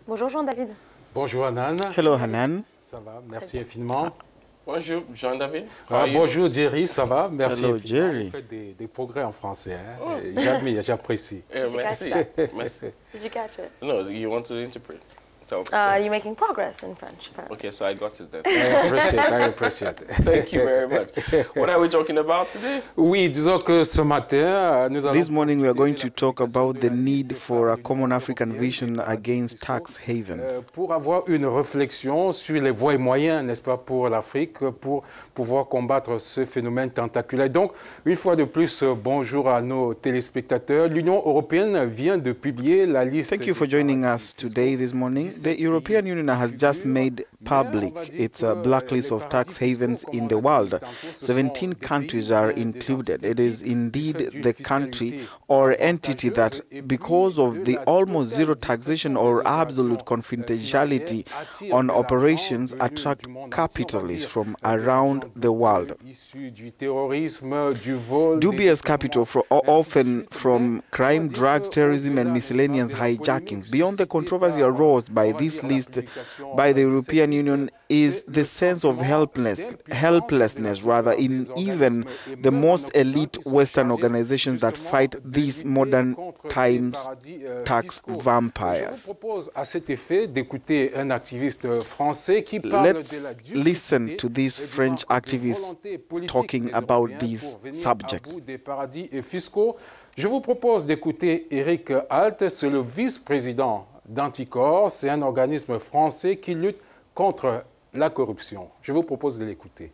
Bonjour Jean-David. Bonjour Hanan. Hello Hanan. Ça va, merci infiniment. Bonjour Jean-David. Bonjour Jerry, ça va, merci Hello, infiniment. Jerry. Vous faites des progrès en français, hein? J'admire, j'apprécie. Merci. Merci. Did you catch it? No, you want to interpret? So, You're making progress in French. Apparently. okay, so I got it then. I appreciate it. Thank you very much. What are we talking about today? Oui, disons que ce matin, nous allons... This morning we are going to talk about the need for a common African vision against tax havens. Pour avoir une réflexion sur les voies et moyens, n'est-ce pas, pour l'Afrique, pour pouvoir combattre ce phénomène tentaculaire. Donc, une fois de plus, bonjour à nos téléspectateurs. L'Union européenne vient de publier la liste... Thank you for joining us today, this morning. The European Union has just made public its blacklist of tax havens in the world. 17 countries are included. It is indeed the country or entity that, because of the almost zero taxation or absolute confidentiality on operations, attract capitalists from around the world. Dubious capital often from crime, drugs, terrorism and miscellaneous hijackings. Beyond the controversy aroused by this list by the European Union is the sense of helplessness rather in even the most elite Western organizations that fight these modern times tax vampires. Let's listen to this French activist talking about these subjects. Je vous propose d'écouter Eric Alt, c'est le vice-président d'Anticor, c'est un organisme français qui lutte contre la corruption. Je vous propose de l'écouter.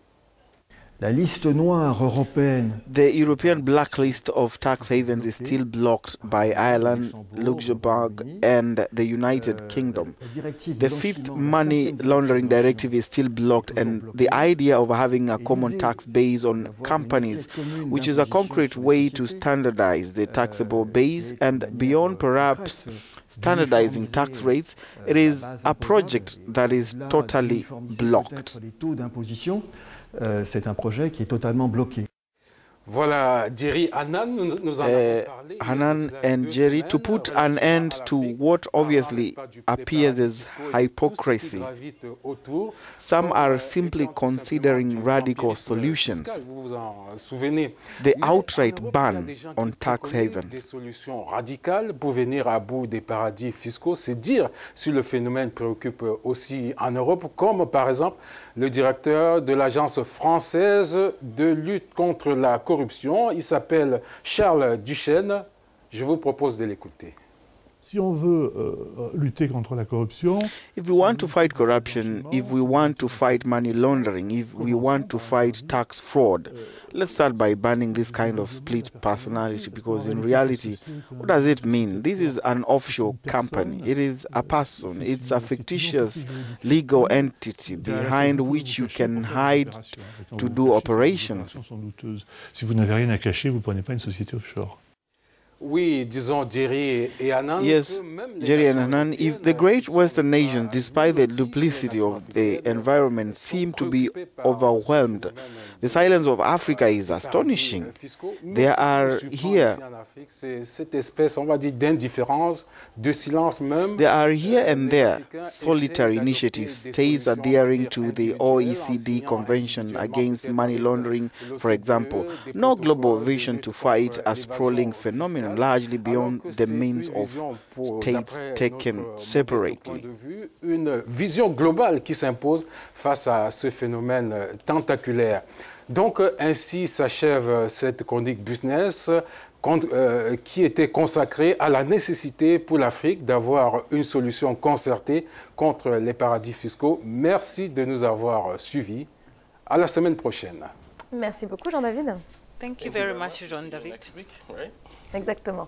La liste noire européenne. The European blacklist of tax havens is still blocked by Ireland, Luxembourg, and the United Kingdom. The fifth money laundering directive is still blocked, and the idea of having a common tax base on companies, which is a concrete way to standardize the taxable base and beyond perhaps standardizing tax rates, it is a project that is totally blocked. C'est un projet qui est totalement bloqué. Voilà, Jerry, Hanan, nous en avons parlé. Hanan and Jerry, to put an end to what obviously appears as hypocrisy. Some are simply considering radical solutions. The outright ban on tax havens. Des solutions radicales pour venir à bout des paradis fiscaux, c'est dire si le phénomène préoccupe aussi en Europe, comme par exemple le directeur de l'Agence française de lutte contre la corruption. Il s'appelle Charles Duchesne. Je vous propose de l'écouter. Si on veut lutter contre la corruption, if we want to fight corruption, if we want to fight money laundering, if we want to fight tax fraud, let's start by banning this kind of split personality, because in reality, what does it mean? This is an offshore company. It is a person. It's a fictitious legal entity behind which you can hide to do operations. Si vous n'avez rien à cacher, vous ne prenez pas une société offshore. Oui, disons Jerry et Hanan. Yes, Jerry and Hanan, if the great Western nations, despite the duplicity of the environment, seem to be overwhelmed, the silence of Africa is astonishing. There are here and there solitary initiatives, states adhering to the OECD Convention against money laundering, for example. No global vision to fight a sprawling phenomenon largely beyond the means of states taken separately. Une vision globale qui s'impose face à ce phénomène tentaculaire. Donc, ainsi s'achève cette chronique business qui était consacrée à la nécessité pour l'Afrique d'avoir une solution concertée contre les paradis fiscaux. Merci de nous avoir suivis. À la semaine prochaine. Merci beaucoup, Jean-David. Thank you very much, Jean-David. Next week, right? Exactement.